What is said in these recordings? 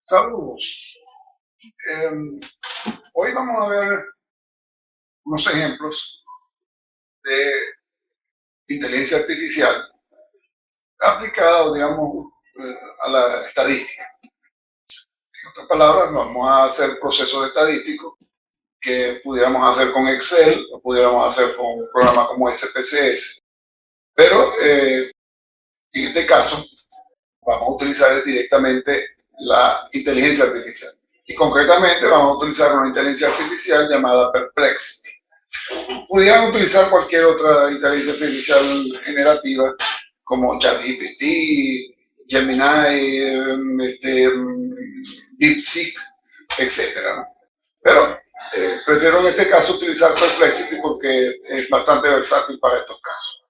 Saludos. Hoy vamos a ver unos ejemplos de inteligencia artificial aplicada, digamos, a la estadística. En otras palabras, vamos a hacer procesos estadísticos que pudiéramos hacer con Excel o pudiéramos hacer con un programa como SPSS. Pero en este caso, vamos a utilizar directamente la inteligencia artificial. Y concretamente vamos a utilizar una inteligencia artificial llamada Perplexity. Pudieran utilizar cualquier otra inteligencia artificial generativa como ChatGPT, Gemini, DeepSeek, etc. Pero prefiero en este caso utilizar Perplexity porque es bastante versátil para estos casos.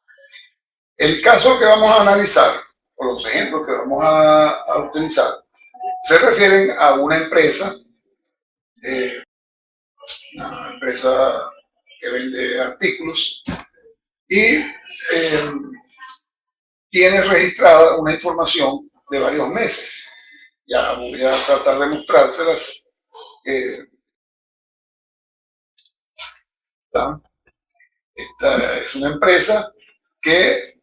El caso que vamos a analizar, o los ejemplos que vamos a utilizar, se refieren a una empresa que vende artículos y tiene registrada una información de varios meses. Ya voy a tratar de mostrárselas. Esta es una empresa que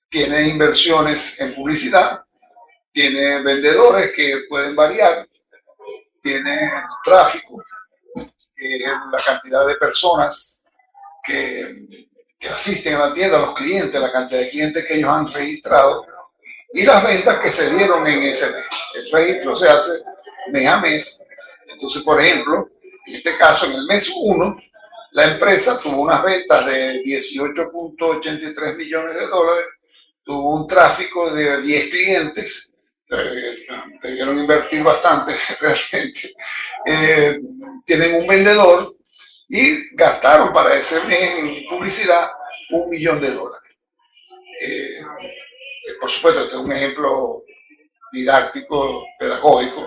tiene inversiones en publicidad, tiene vendedores que pueden variar, tiene tráfico, que es la cantidad de personas que asisten a la tienda, los clientes, la cantidad de clientes que ellos han registrado y las ventas que se dieron en ese mes. El registro se hace mes a mes. Entonces, por ejemplo, en este caso, en el mes 1, la empresa tuvo unas ventas de 18.83 millones de dólares, tuvo un tráfico de 10 clientes, debieron invertir bastante realmente, tienen un vendedor y gastaron para ese mes en publicidad $1 millón. Por supuesto, este es un ejemplo didáctico, pedagógico.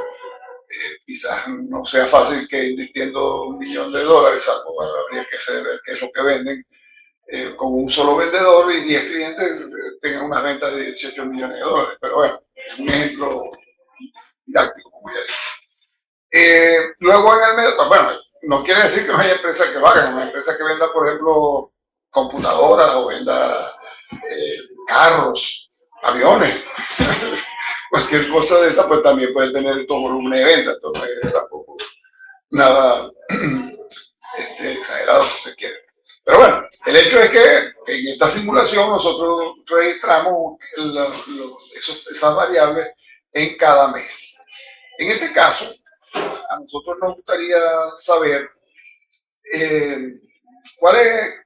Quizás no sea fácil que invirtiendo $1 millón, algo habría que saber qué es lo que venden, con un solo vendedor y 10 clientes tengan unas ventas de 18 millones de dólares. Pero bueno, es un ejemplo didáctico, como ya dije. Luego en el medio, bueno, no quiere decir que no haya empresas que lo hagan, una empresa que venda, por ejemplo, computadoras o venda carros, aviones, cualquier cosa de esta, pues también puede tener estos volúmenes de ventas. Esto no es tampoco nada exagerado, si se quiere. Pero bueno, el hecho es que en esta simulación nosotros registramos esas variables en cada mes. En este caso, a nosotros nos gustaría saber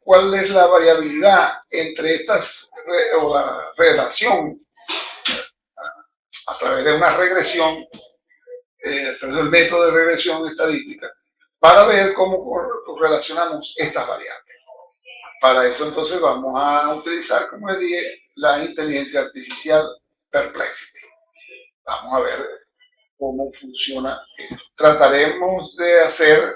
cuál es la variabilidad entre estas, o la relación a través de una regresión, a través del método de regresión estadística, para ver cómo relacionamos estas variables. Para eso entonces vamos a utilizar, como les dije, la inteligencia artificial Perplexity. Vamos a ver cómo funciona esto. Trataremos de hacer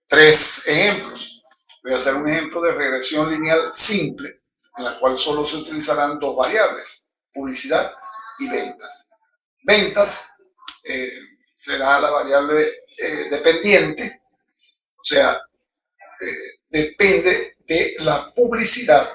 3 ejemplos. Voy a hacer un ejemplo de regresión lineal simple, en la cual solo se utilizarán 2 variables, publicidad y ventas. Ventas será la variable dependiente, o sea, depende de la publicidad,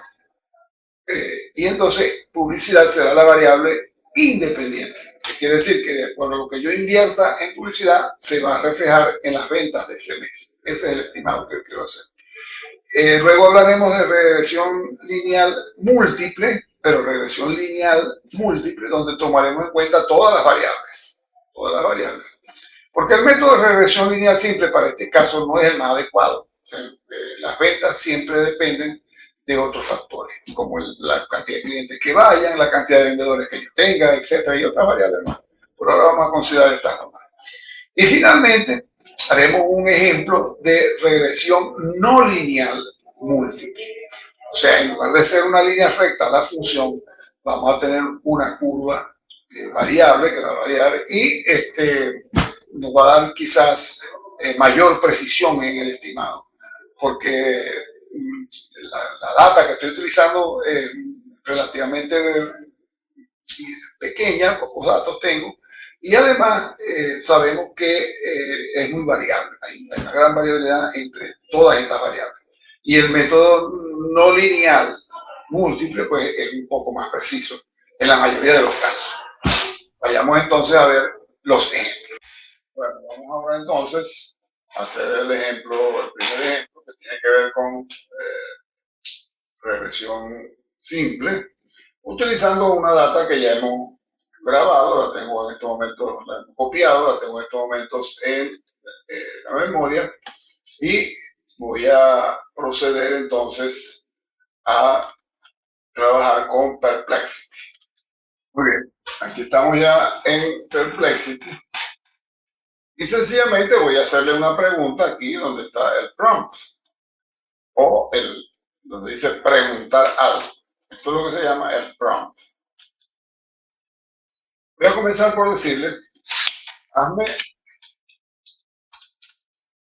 y entonces publicidad será la variable independiente, que quiere decir que de acuerdo a lo que yo invierta en publicidad se va a reflejar en las ventas de ese mes. Ese es el estimado que quiero hacer. Luego hablaremos de regresión lineal múltiple, pero regresión lineal múltiple, donde tomaremos en cuenta todas las variables. Porque el método de regresión lineal simple para este caso no es el más adecuado. O sea, las ventas siempre dependen de otros factores, como la cantidad de clientes que vayan, la cantidad de vendedores que yo tenga, etcétera, y otras variables más. Por ahora vamos a considerar estas nomás. Y finalmente, haremos un ejemplo de regresión no lineal múltiple. O sea, en lugar de ser una línea recta la función, vamos a tener una curva variable que va a variar y nos va a dar quizás mayor precisión en el estimado, porque la data que estoy utilizando es relativamente pequeña, pocos datos tengo, Y además sabemos que es muy variable, hay una gran variabilidad entre todas estas variables. Y el método no lineal múltiple pues es un poco más preciso en la mayoría de los casos. Vayamos entonces a ver los ejemplos. Bueno, vamos ahora entonces a hacer el ejemplo, el primer ejemplo que tiene que ver con regresión simple, utilizando una data que ya hemos grabado, la tengo en estos momentos, la hemos copiado, la tengo en estos momentos en la memoria y voy a proceder entonces a trabajar con Perplexity. Muy bien, aquí estamos ya en Perplexity y sencillamente voy a hacerle una pregunta aquí donde está el prompt o donde dice preguntar algo. Esto es lo que se llama el prompt. Voy a comenzar por decirle, hazme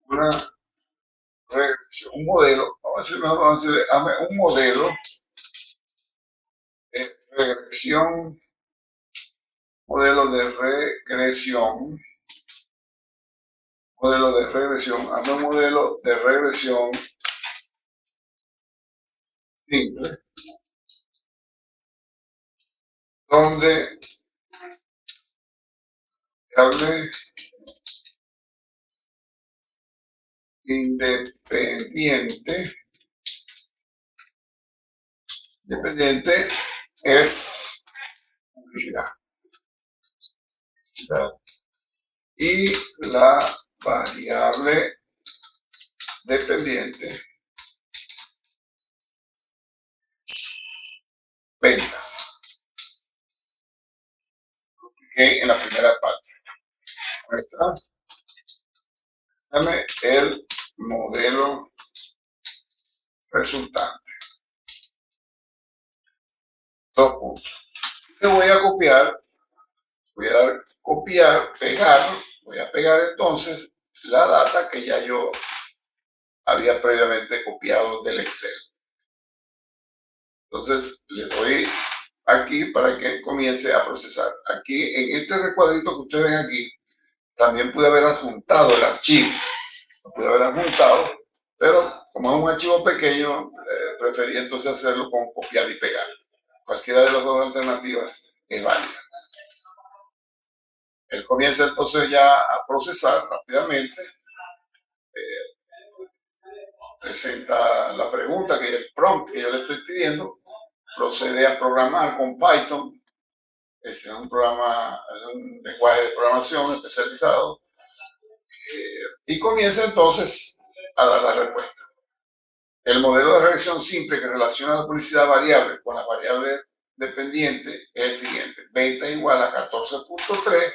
una regresión, un modelo, vamos a decirle, hazme un modelo de regresión, modelo de regresión, hazme un modelo de regresión simple, donde hable independiente es publicidad. Y la variable dependiente ventas. Que en la primera parte muestra, dame el modelo resultante. Dos puntos. Le voy a copiar, voy a dar copiar, pegar, voy a pegar entonces la data que ya yo había previamente copiado del Excel. Entonces le doy aquí para que comience a procesar. Aquí en este recuadrito que ustedes ven aquí, también pude haber adjuntado el archivo. Lo pude haber adjuntado, pero como es un archivo pequeño, preferí entonces hacerlo con copiar y pegar. Cualquiera de las dos alternativas es válida. Él comienza entonces ya a procesar rápidamente. Presenta la pregunta, que es el prompt que yo le estoy pidiendo. Procede a programar con Python. Este es un programa, un lenguaje de programación especializado. Y comienza entonces a dar la respuesta. El modelo de regresión simple que relaciona la publicidad variable con las variables dependientes es el siguiente. Venta igual a 14.3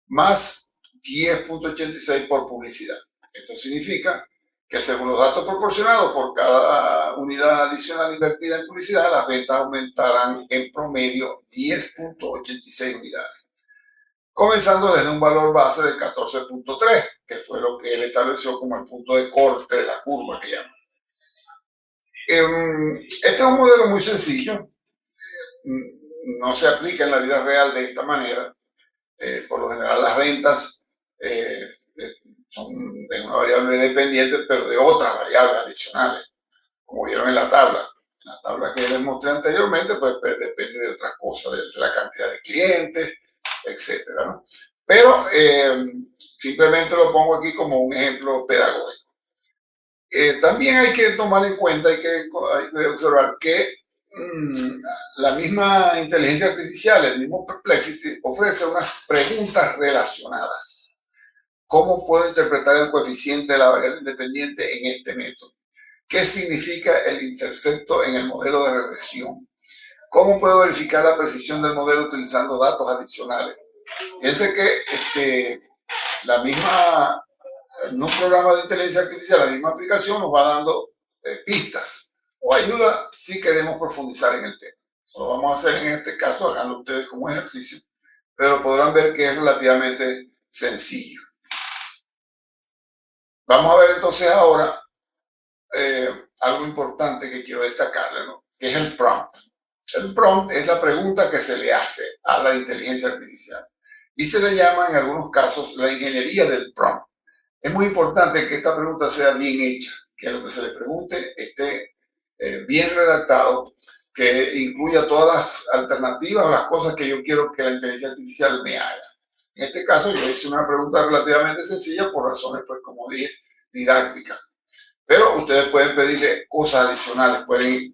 más 10.86 por publicidad. Esto significa que según los datos proporcionados por cada unidad adicional invertida en publicidad, las ventas aumentarán en promedio 10.86 unidades, comenzando desde un valor base de 14.3, que fue lo que él estableció como el punto de corte de la curva que llama. Este es un modelo muy sencillo, no se aplica en la vida real de esta manera. Por lo general las ventas son de una variable dependiente, pero de otras variables adicionales, como vieron en la tabla. En la tabla que les mostré anteriormente, pues depende de otras cosas, de la cantidad de clientes, etcétera, ¿no? Pero simplemente lo pongo aquí como un ejemplo pedagógico. También hay que tomar en cuenta, hay que observar que la misma inteligencia artificial, el mismo Perplexity, ofrece unas preguntas relacionadas. ¿Cómo puedo interpretar el coeficiente de la variable independiente en este método? ¿Qué significa el intercepto en el modelo de regresión? ¿Cómo puedo verificar la precisión del modelo utilizando datos adicionales? Fíjense que la misma, en un programa de inteligencia artificial, la misma aplicación nos va dando pistas o ayuda si queremos profundizar en el tema. Eso lo vamos a hacer en este caso, háganlo ustedes como ejercicio, pero podrán ver que es relativamente sencillo. Vamos a ver entonces ahora algo importante que quiero destacarle, ¿no? Que es el prompt. El prompt es la pregunta que se le hace a la inteligencia artificial. y se le llama en algunos casos la ingeniería del prompt. Es muy importante que esta pregunta sea bien hecha, que lo que se le pregunte esté bien redactado, que incluya todas las alternativas o las cosas que yo quiero que la inteligencia artificial me haga. En este caso yo hice una pregunta relativamente sencilla por razones, pues como dije, didácticas. Pero ustedes pueden pedirle cosas adicionales.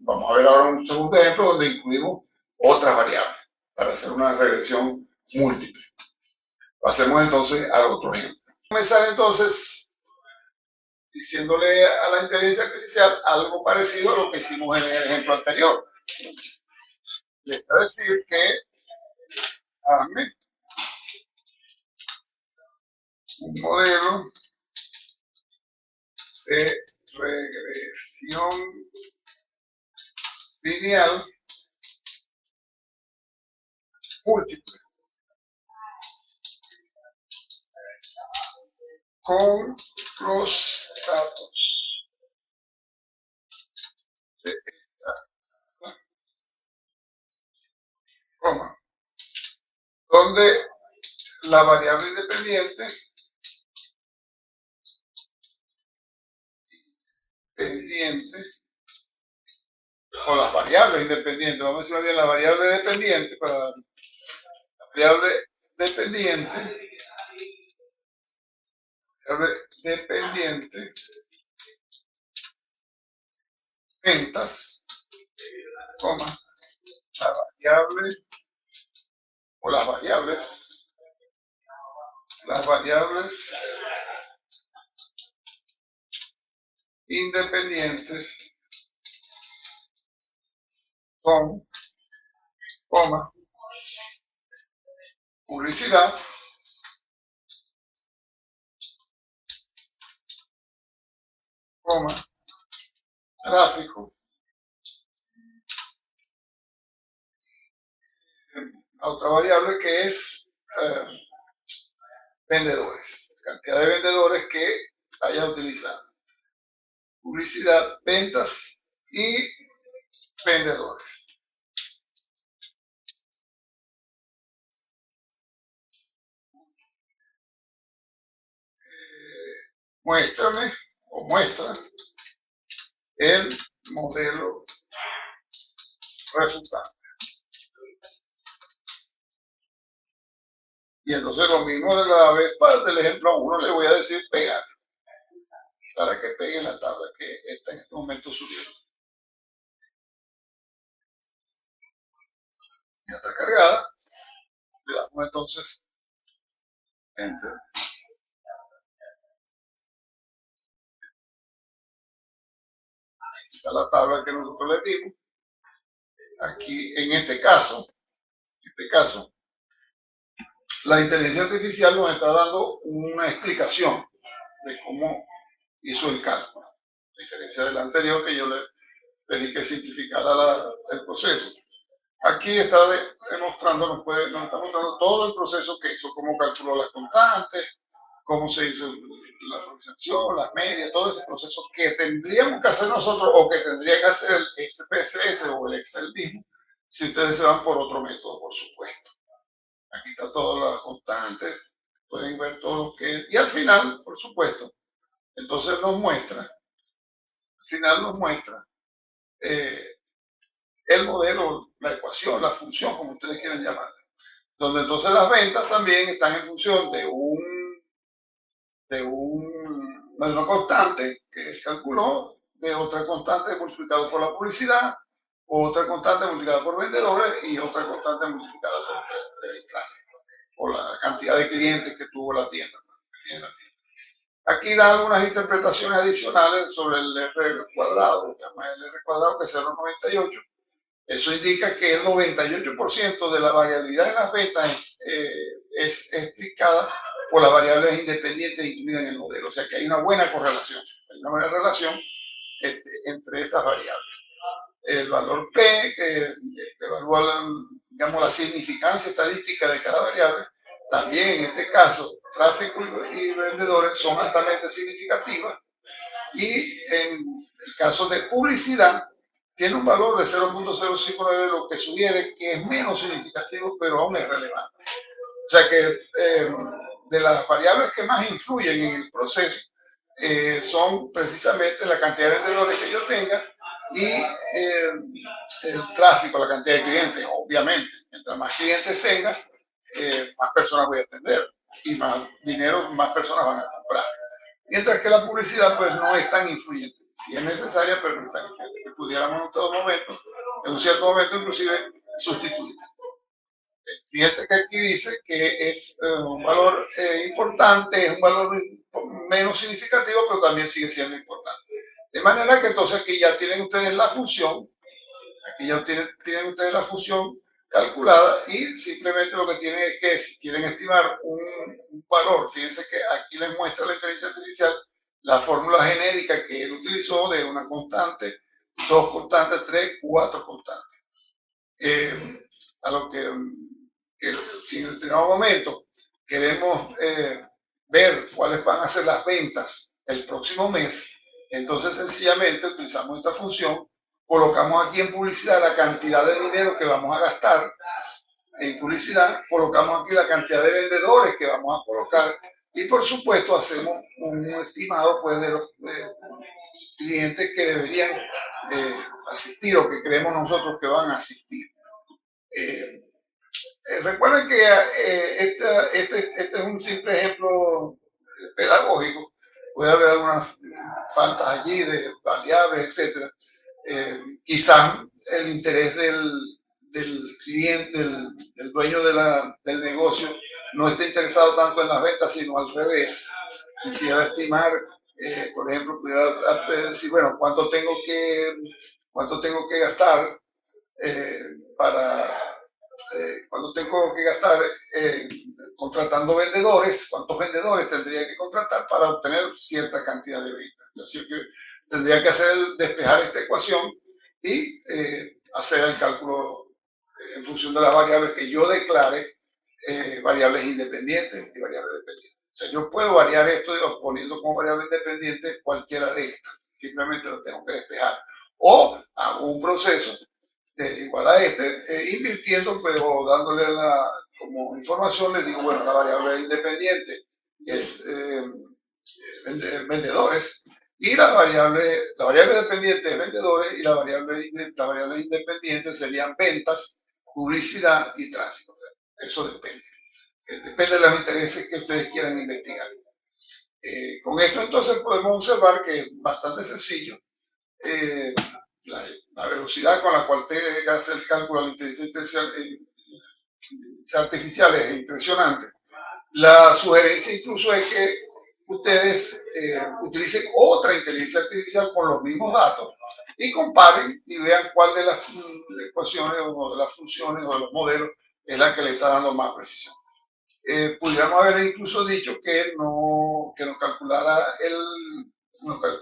Vamos a ver ahora un segundo ejemplo donde incluimos otras variables para hacer una regresión múltiple. Pasemos entonces al otro ejemplo. Comenzar entonces diciéndole a la inteligencia artificial algo parecido a lo que hicimos en el ejemplo anterior. Le voy a decir que hazme un modelo de regresión lineal múltiple con los datos de esta coma, donde la variable independiente o las variables independientes, vamos a decir bien la variable dependiente, para la variable dependiente, ventas, coma, la variable o las variables independientes son, coma, publicidad, coma, tráfico, otra variable que es vendedores, cantidad de vendedores que haya utilizado. Publicidad, ventas y vendedores. Muéstrame o muestra el modelo resultante. Y entonces lo mismo de la vez del ejemplo 1 le voy a decir pegar, para que pegue la tabla que está en este momento subiendo. Ya está cargada. Le damos entonces Enter. Aquí está la tabla que nosotros le dimos. Aquí, en este caso, la inteligencia artificial nos está dando una explicación de cómo hizo el cálculo, a diferencia del anterior que yo le pedí que simplificara el proceso. Aquí está demostrando, nos está mostrando todo el proceso que hizo, cómo calculó las constantes, cómo se hizo la aproximación, las medias, todo ese proceso que tendríamos que hacer nosotros o que tendría que hacer el SPSS o el Excel mismo, si ustedes se van por otro método, por supuesto. Aquí está todas las constantes, pueden ver todo lo que es. Y al final, por supuesto, entonces nos muestra, al final nos muestra el modelo, la ecuación, la función, como ustedes quieran llamarla, donde entonces las ventas también están en función de una constante que él calculó, de otra constante multiplicado por la publicidad, otra constante multiplicada por vendedores y otra constante multiplicada por el tráfico, por la cantidad de clientes que tuvo la tienda. Aquí da algunas interpretaciones adicionales sobre el R cuadrado, lo que llama el R cuadrado, que es 0,98. Eso indica que el 98% de la variabilidad en las ventas es explicada por las variables independientes incluidas en el modelo. O sea que hay una buena correlación, hay una buena relación entre estas variables. El valor P, que evalúa digamos, la significancia estadística de cada variable, también en este caso, tráfico y vendedores son altamente significativas. Y en el caso de publicidad, tiene un valor de 0,059, lo que sugiere que es menos significativo, pero aún es relevante. O sea que de las variables que más influyen en el proceso son precisamente la cantidad de vendedores que yo tenga y el tráfico, la cantidad de clientes, obviamente. Mientras más clientes tenga, más personas voy a atender y más dinero, más personas van a comprar. Mientras que la publicidad pues no es tan influyente. Sí es necesaria, pero no es tan influyente. Que pudiéramos en todo momento, en un cierto momento inclusive, sustituir. Fíjese que aquí dice que es un valor importante, es un valor menos significativo, pero también sigue siendo importante. De manera que entonces aquí ya tienen ustedes la función, aquí ya tienen ustedes la función calculada y simplemente lo que tienen es que si quieren estimar un valor, fíjense que aquí les muestra la inteligencia artificial la fórmula genérica que él utilizó de una constante, dos constantes, tres, cuatro constantes. A lo que si en determinado momento queremos ver cuáles van a ser las ventas el próximo mes, entonces sencillamente utilizamos esta función, colocamos aquí en publicidad la cantidad de dinero que vamos a gastar en publicidad, colocamos aquí la cantidad de vendedores que vamos a colocar y por supuesto hacemos un estimado pues de los clientes que deberían asistir o que creemos nosotros que van a asistir. Recuerden que este es un simple ejemplo pedagógico. Puede haber algunas faltas allí de variables, etcétera. Quizás el interés del cliente, del dueño del negocio, no esté interesado tanto en las ventas, sino al revés. Quisiera estimar, por ejemplo, pudiera decir, bueno, cuánto tengo que gastar para cuando tengo que gastar contratando vendedores, cuántos vendedores tendría que contratar para obtener cierta cantidad de ventas. Así que tendría que despejar esta ecuación y hacer el cálculo en función de las variables que yo declare, variables independientes y variables dependientes. O sea, yo puedo variar esto poniendo como variable independiente cualquiera de estas. Simplemente lo tengo que despejar. O hago un proceso igual a invirtiendo, pero dándole como información, les digo, bueno, la variable independiente es vendedores y la variable dependiente es vendedores y las variables independientes serían ventas, publicidad y tráfico. Eso depende. Depende de los intereses que ustedes quieran investigar. Con esto entonces podemos observar que es bastante sencillo. La velocidad con la cual usted hace el cálculo de la inteligencia artificial es impresionante. La sugerencia incluso es que ustedes utilicen otra inteligencia artificial con los mismos datos y comparen y vean cuál de las ecuaciones o de las funciones o de los modelos es la que le está dando más precisión. Pudiéramos haber incluso dicho que nos calculara que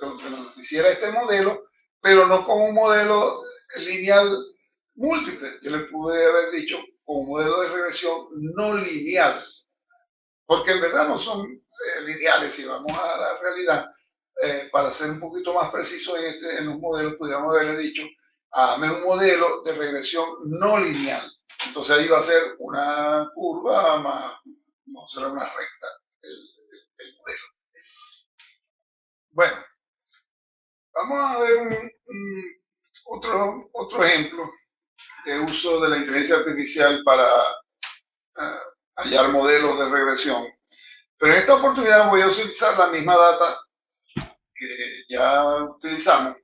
nos hiciera este modelo, pero no con un modelo lineal múltiple. Yo le pude haber dicho con un modelo de regresión no lineal, porque en verdad no son lineales. Si vamos a la realidad, para ser un poquito más preciso en los modelos, pudiéramos haberle dicho, hazme un modelo de regresión no lineal. Entonces ahí va a ser una curva más, no será una recta el modelo. Bueno, vamos a ver otro ejemplo de uso de la inteligencia artificial para hallar modelos de regresión. Pero en esta oportunidad voy a utilizar la misma data que ya utilizamos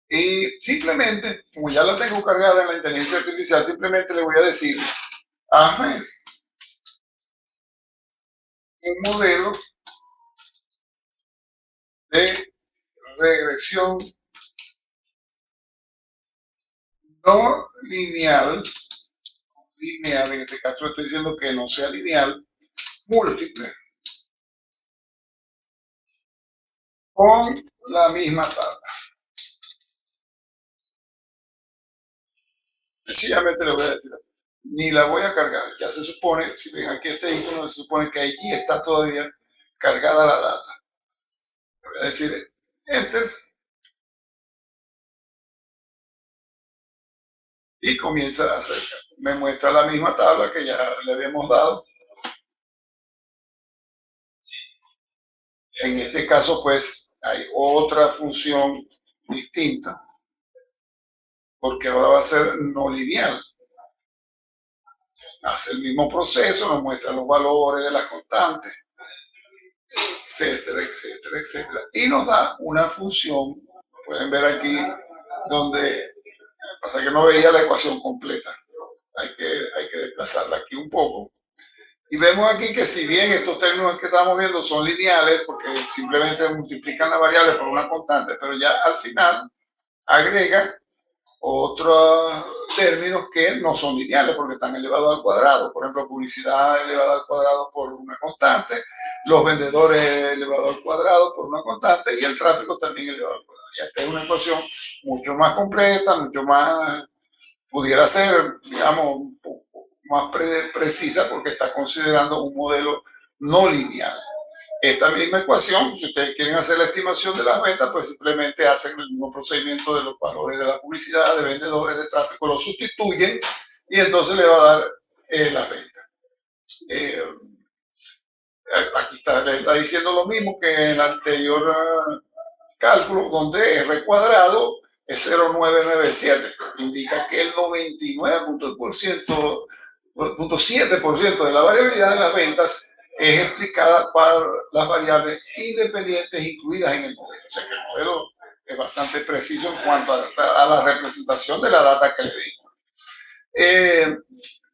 y simplemente, como ya la tengo cargada en la inteligencia artificial, simplemente le voy a decir, hazme un modelo de regresión no lineal, en este caso estoy diciendo que no sea lineal, múltiple, con la misma tabla. Sencillamente le voy a decir así. Ni la voy a cargar, ya se supone, si ven aquí este icono, se supone que allí está todavía cargada la data. Le voy a decir Enter y comienza a hacer. Me muestra la misma tabla que ya le habíamos dado En este caso, pues, hay otra función distinta, porque ahora va a ser no lineal. Hace el mismo proceso, nos muestra los valores de las constantes, etcétera, etcétera, etcétera. Y nos da una función, pueden ver aquí, donde pasa que no veía la ecuación completa. Hay que desplazarla aquí un poco. Y vemos aquí que si bien estos términos que estamos viendo son lineales, porque simplemente multiplican la variable por una constante, pero ya al final agrega otros términos que no son lineales porque están elevados al cuadrado. Por ejemplo, publicidad elevada al cuadrado por una constante, los vendedores elevados al cuadrado por una constante y el tráfico también elevado al cuadrado. Ya esta es una ecuación mucho más completa, mucho más, pudiera ser, digamos, un poco más precisa porque está considerando un modelo no lineal. Esta misma ecuación, si ustedes quieren hacer la estimación de las ventas, pues simplemente hacen el mismo procedimiento de los valores de la publicidad, de vendedores, de tráfico, lo sustituyen y entonces le va a dar las ventas. Aquí le está diciendo lo mismo que en el anterior cálculo, donde R cuadrado es 0,997, indica que el 99,7% de la variabilidad de las ventas es explicada por las variables independientes incluidas en el modelo. O sea que el modelo es bastante preciso en cuanto a la representación de la data que le dimos.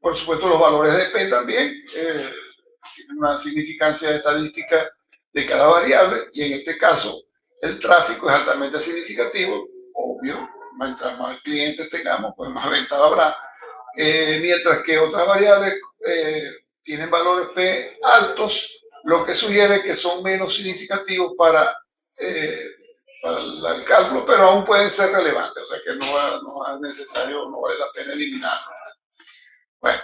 Por supuesto, los valores de P también tienen una significancia estadística de cada variable y en este caso el tráfico es altamente significativo, obvio, mientras más clientes tengamos, pues más ventas habrá. Mientras que otras variables tienen valores P altos, lo que sugiere que son menos significativos para el cálculo, pero aún pueden ser relevantes, o sea que no es necesario, no vale la pena eliminarlo. Bueno,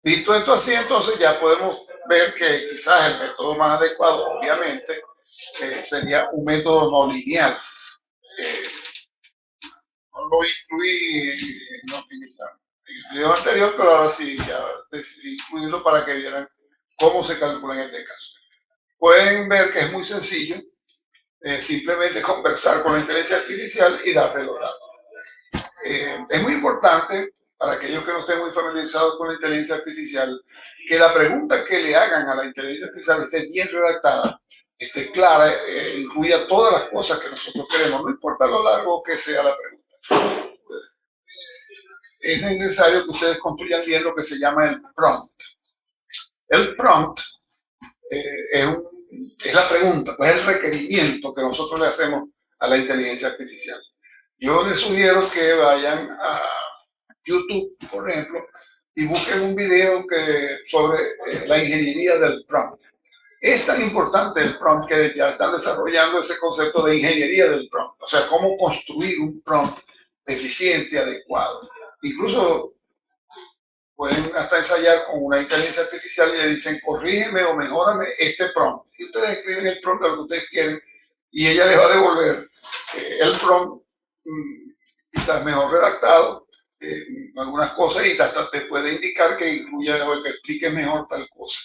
visto esto así, entonces ya podemos ver que quizás el método más adecuado, obviamente, sería un método no lineal. No lo incluí en el video anterior, pero ahora sí ya decidí incluirlo para que vieran cómo se calcula en este caso. Pueden ver que es muy sencillo, simplemente conversar con la inteligencia artificial y darle los datos. Es muy importante para aquellos que no estén muy familiarizados con la inteligencia artificial que la pregunta que le hagan a la inteligencia artificial esté bien redactada, esté clara, incluya todas las cosas que nosotros queremos, no importa lo largo que sea la pregunta. Es necesario que ustedes construyan bien lo que se llama el prompt. El prompt es la pregunta, pues es el requerimiento que nosotros le hacemos a la inteligencia artificial. Yo les sugiero que vayan a YouTube, por ejemplo, y busquen un video sobre la ingeniería del prompt. Es tan importante el prompt que ya están desarrollando ese concepto de ingeniería del prompt, o sea, cómo construir un prompt eficiente, adecuado. Incluso pueden hasta ensayar con una inteligencia artificial y le dicen, corrígeme o mejórame este prompt. Y ustedes escriben el prompt de lo que ustedes quieren y ella les va a devolver el prompt quizás mejor redactado, algunas cosas y hasta te puede indicar que incluya o que explique mejor tal cosa.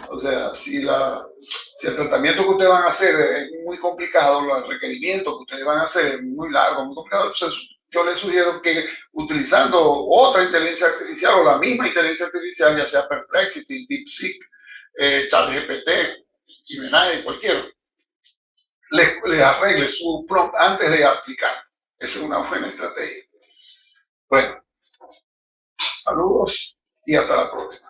O sea, si el tratamiento que ustedes van a hacer es muy complicado, el requerimiento que ustedes van a hacer es muy largo, muy complicado, entonces yo les sugiero que utilizando otra inteligencia artificial o la misma inteligencia artificial, ya sea Perplexity, DeepSeek, ChatGPT, Gemini, cualquiera, les arregle su prompt antes de aplicar. Esa es una buena estrategia. Bueno, saludos y hasta la próxima.